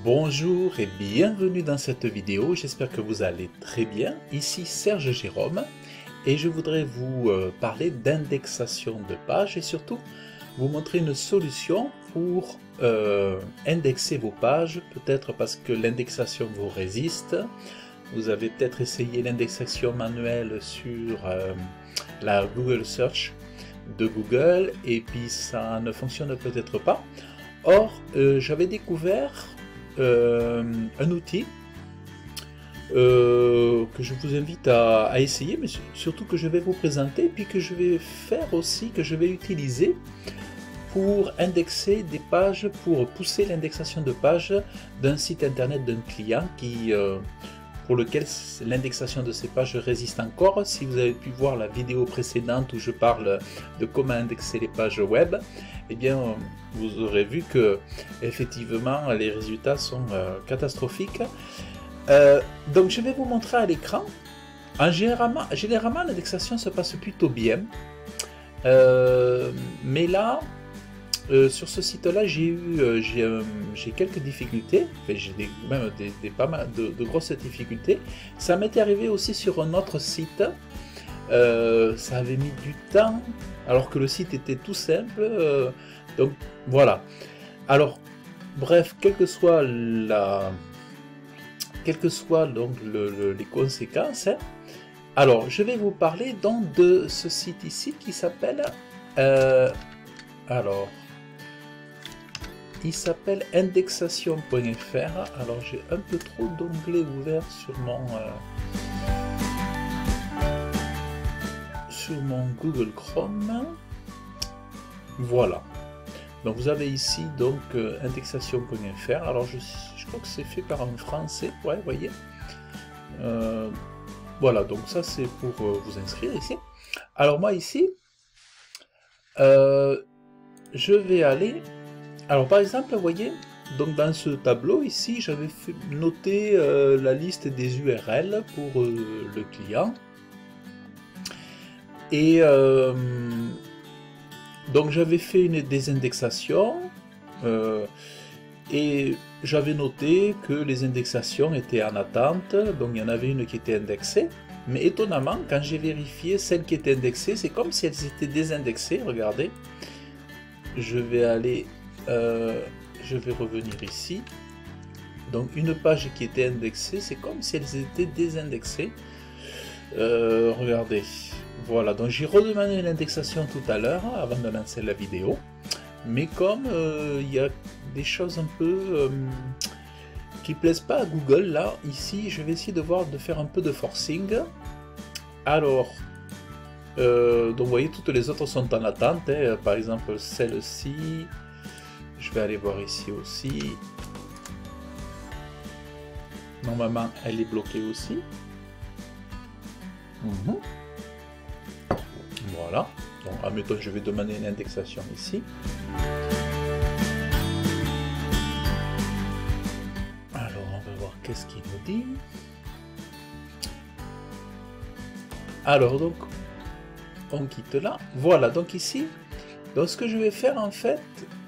Bonjour et bienvenue dans cette vidéo, j'espère que vous allez très bien. Ici Serge Jérôme et je voudrais vous parler d'indexation de pages et surtout vous montrer une solution pour indexer vos pages, peut-être parce que l'indexation vous résiste. Vous avez peut-être essayé l'indexation manuelle sur la Google Search de Google et puis ça ne fonctionne peut-être pas. Or, j'avais découvert un outil que je vous invite à essayer, mais surtout que je vais vous présenter, puis que je vais faire aussi, que je vais utiliser pour indexer des pages, pour pousser l'indexation de pages d'un site internet d'un client qui, pour lequel l'indexation de ces pages résiste encore. Si vous avez pu voir la vidéo précédente où je parle de comment indexer les pages web, eh bien vous aurez vu que effectivement les résultats sont catastrophiques. Donc je vais vous montrer à l'écran. Généralement l'indexation se passe plutôt bien, mais là sur ce site là j'ai quelques difficultés, enfin, j'ai même pas mal de grosses difficultés. Ça m'était arrivé aussi sur un autre site, ça avait mis du temps alors que le site était tout simple, donc voilà. Alors bref, quelle que soit donc les conséquences, hein. Alors je vais vous parler donc de ce site ici qui s'appelle il s'appelle indexation.fr. Alors j'ai un peu trop d'onglets ouverts sur mon Google Chrome. Voilà. Donc vous avez ici donc indexation.fr. Alors je crois que c'est fait par un français. Ouais, vous voyez. Voilà, donc ça c'est pour vous inscrire ici. Alors moi ici, je vais aller. Alors par exemple, vous voyez, donc dans ce tableau ici, j'avais noté la liste des URL pour le client. Et donc j'avais fait des indexations et j'avais noté que les indexations étaient en attente. Donc il y en avait une qui était indexée. Mais étonnamment, quand j'ai vérifié celles qui étaient indexées, c'est comme si elles étaient désindexées. Regardez, je vais aller... je vais revenir ici. Donc une page qui était indexée, c'est comme si elles étaient désindexées. Regardez, voilà, donc j'ai redemandé l'indexation tout à l'heure avant de lancer la vidéo, mais comme il y a des choses un peu qui plaisent pas à Google, là, ici, je vais essayer de faire un peu de forcing. Alors donc vous voyez, toutes les autres sont en attente, hein. Par exemple celle-ci. Je vais aller voir ici aussi. Normalement, elle est bloquée aussi. Voilà. Donc, admettons, je vais demander une indexation ici. Alors, on va voir qu'est-ce qu'il nous dit. Alors, donc, on quitte là. Voilà, donc ici, donc ce que je vais faire en fait,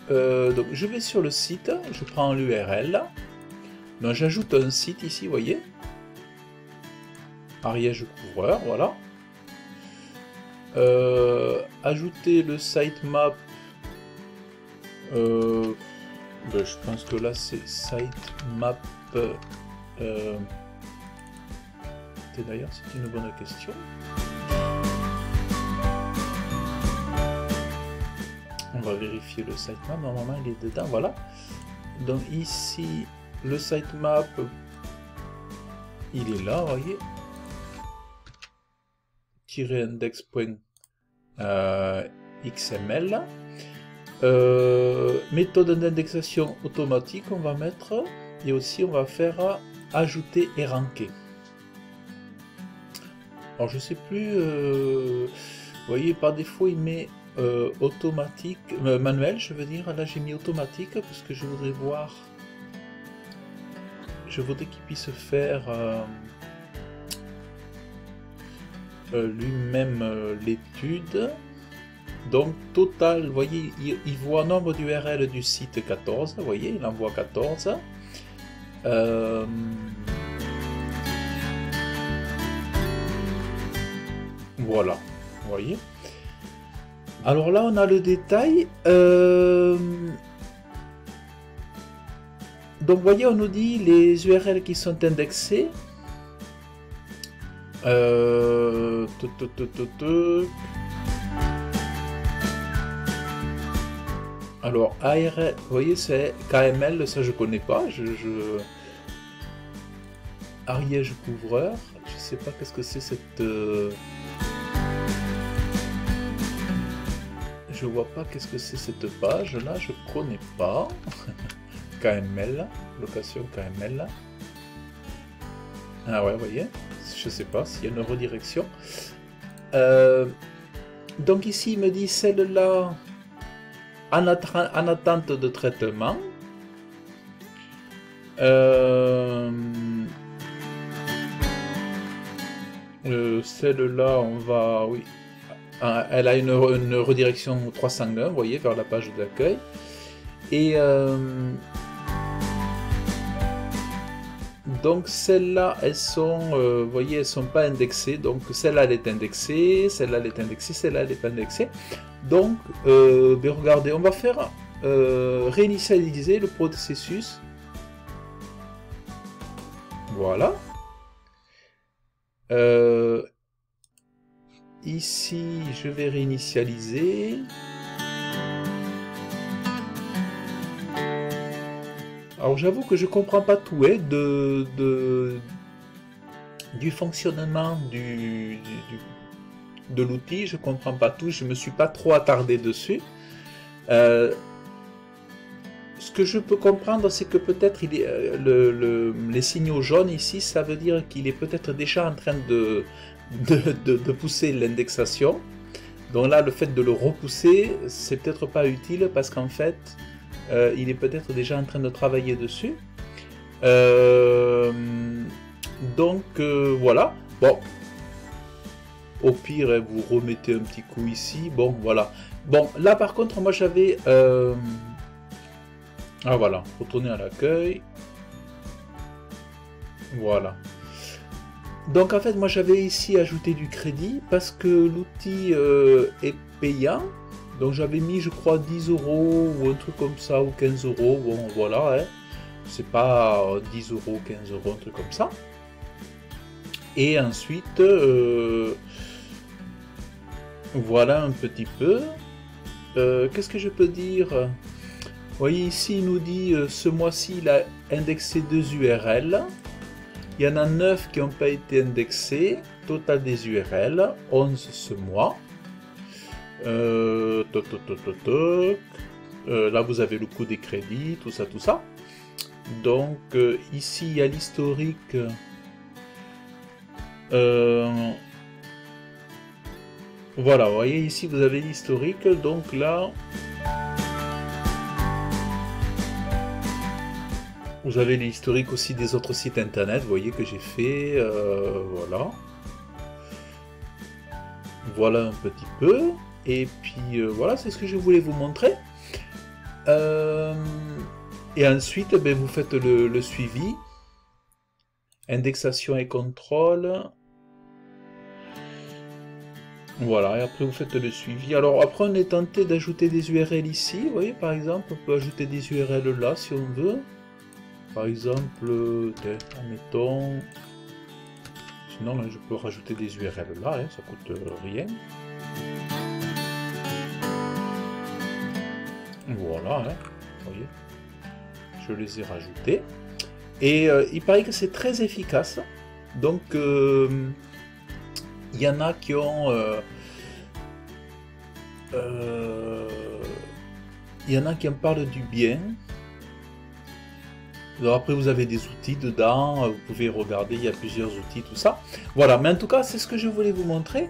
donc je vais sur le site, je prends l'URL, donc j'ajoute un site ici, vous voyez, Ariège couvreur, voilà. Ajouter le sitemap, ben, je pense que là c'est sitemap, d'ailleurs c'est une bonne question. On va vérifier le sitemap, normalement il est dedans, voilà. Donc ici, le sitemap, il est là, vous voyez. -index.xml. Méthode d'indexation automatique, on va mettre. Et aussi, on va faire ajouter et ranker. Alors je sais plus, vous voyez, par défaut, il met automatique, manuel, je veux dire. Là j'ai mis automatique parce que je voudrais voir, je voudrais qu'il puisse faire lui-même l'étude. Donc total, vous voyez, il voit nombre d'URL du site 14, vous voyez, il envoie 14. Voilà, vous voyez. Alors là, on a le détail. Donc, vous voyez, on nous dit les URL qui sont indexées. Alors, ARL, vous voyez, c'est KML, ça je connais pas. Ariège couvreur, je sais pas qu'est-ce que c'est cette. Je vois pas qu'est-ce que c'est cette page là, je connais pas. KML, location KML. Ah ouais, vous voyez, je sais pas s'il y a une redirection. Donc ici, il me dit celle-là en attente de traitement. Celle-là, on va, oui, elle a une redirection 301, vous voyez, vers la page d'accueil. Et donc celles-là, elles sont, vous voyez, elles sont pas indexées. Donc celle-là, elle est indexée, celle-là, elle est indexée, celle-là, elle n'est pas indexée. Donc, ben, regardez, on va faire réinitialiser le processus. Voilà. Ici, je vais réinitialiser. Alors j'avoue que je comprends pas tout du fonctionnement de l'outil, je comprends pas tout, je me suis pas trop attardé dessus. Ce que je peux comprendre, c'est que peut-être les signaux jaunes ici, ça veut dire qu'il est peut-être déjà en train de pousser l'indexation. Donc là, le fait de le repousser, c'est peut-être pas utile parce qu'en fait, il est peut-être déjà en train de travailler dessus. Donc voilà. Bon. Au pire, vous remettez un petit coup ici. Bon, voilà. Bon, là par contre, moi j'avais... Ah voilà, retourner à l'accueil. Voilà. Donc en fait, moi j'avais ici ajouté du crédit parce que l'outil est payant. Donc j'avais mis, je crois, 10 € ou un truc comme ça, ou 15 €. Bon, voilà, hein. C'est pas 10 €, 15 €, un truc comme ça. Et ensuite, voilà un petit peu. Qu'est-ce que je peux dire? Vous voyez ici, il nous dit ce mois-ci, il a indexé 2 URL. Il y en a 9 qui n'ont pas été indexés. Total des URL, 11 ce mois. Là, vous avez le coût des crédits, tout ça, tout ça. Donc, ici, il y a l'historique. Voilà, vous voyez, ici, vous avez l'historique. Donc là... Vous avez l'historique aussi des autres sites internet, vous voyez que j'ai fait, voilà. Voilà un petit peu. Et puis voilà, c'est ce que je voulais vous montrer. Et ensuite, ben, vous faites le suivi. Indexation et contrôle. Voilà, et après vous faites le suivi. Alors après, on est tenté d'ajouter des URL ici. Vous voyez, par exemple, on peut ajouter des URL là si on veut. Par exemple, admettons, sinon là, je peux rajouter des URL là, hein, ça coûte rien. Voilà, hein, vous voyez, je les ai rajoutés. Et il paraît que c'est très efficace. Donc, il y en a qui ont... il y en a qui en parlent du bien. Alors après vous avez des outils dedans, vous pouvez regarder, il y a plusieurs outils, tout ça. Voilà, mais en tout cas c'est ce que je voulais vous montrer.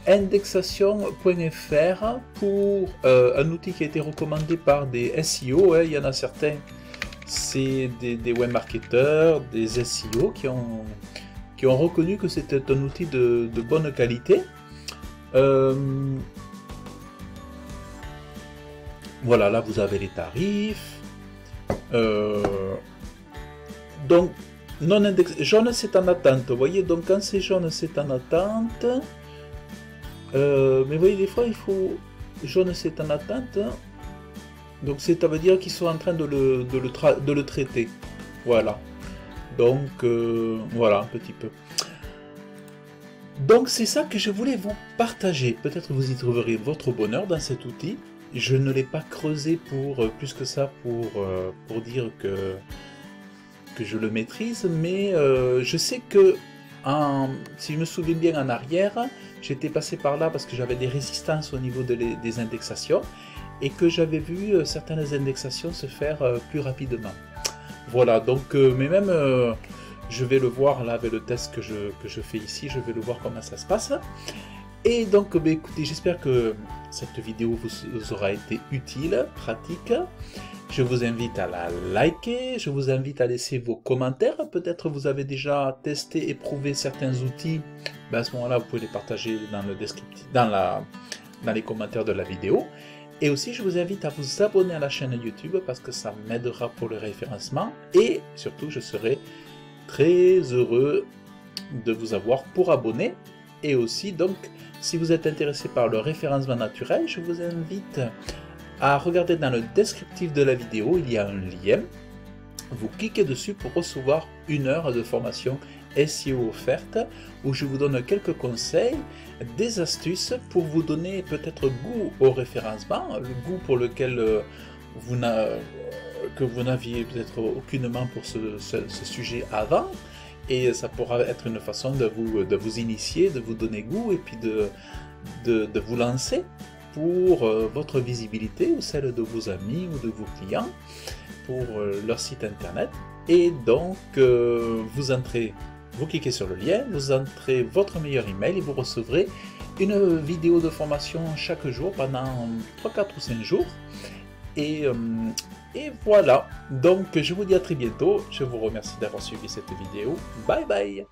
Indexation.fr pour un outil qui a été recommandé par des SEO, hein. Il y en a certains, c'est des webmarketeurs, des SEO qui ont reconnu que c'était un outil de bonne qualité. Voilà, là vous avez les tarifs. Donc, non indexé, jaune c'est en attente, vous voyez, donc quand c'est jaune c'est en attente. Mais vous voyez, des fois il faut, jaune c'est en attente, donc ça veut dire qu'ils sont en train de le traiter, voilà. Donc, voilà un petit peu. Donc c'est ça que je voulais vous partager, peut-être vous y trouverez votre bonheur dans cet outil. Je ne l'ai pas creusé pour plus que ça pour dire que je le maîtrise, mais je sais que, si je me souviens bien en arrière, j'étais passé par là parce que j'avais des résistances au niveau des indexations, et que j'avais vu certaines indexations se faire plus rapidement. Voilà, donc, mais même, je vais le voir là avec le test que je fais ici, je vais le voir comment ça se passe. Et donc, bah, écoutez, j'espère que cette vidéo vous aura été utile, pratique. Je vous invite à la liker, je vous invite à laisser vos commentaires. Peut-être vous avez déjà testé, éprouvé certains outils. Ben à ce moment-là, vous pouvez les partager dans le descriptif, dans les commentaires de la vidéo. Et aussi, je vous invite à vous abonner à la chaîne YouTube parce que ça m'aidera pour le référencement. Et surtout, je serai très heureux de vous avoir pour abonné. Et aussi, donc, si vous êtes intéressé par le référencement naturel, je vous invite à regarder dans le descriptif de la vidéo, il y a un lien. Vous cliquez dessus pour recevoir 1 heure de formation SEO offerte, où je vous donne quelques conseils, des astuces pour vous donner peut-être goût au référencement, le goût pour lequel vous n'aviez peut-être aucunement pour ce sujet avant. Et ça pourra être une façon de vous initier, de vous donner goût et puis de vous lancer pour votre visibilité ou celle de vos amis ou de vos clients pour leur site internet. Et donc, vous cliquez sur le lien, vous entrez votre meilleur email et vous recevrez une vidéo de formation chaque jour pendant 3, 4 ou 5 jours. Et voilà, donc je vous dis à très bientôt, je vous remercie d'avoir suivi cette vidéo, bye bye.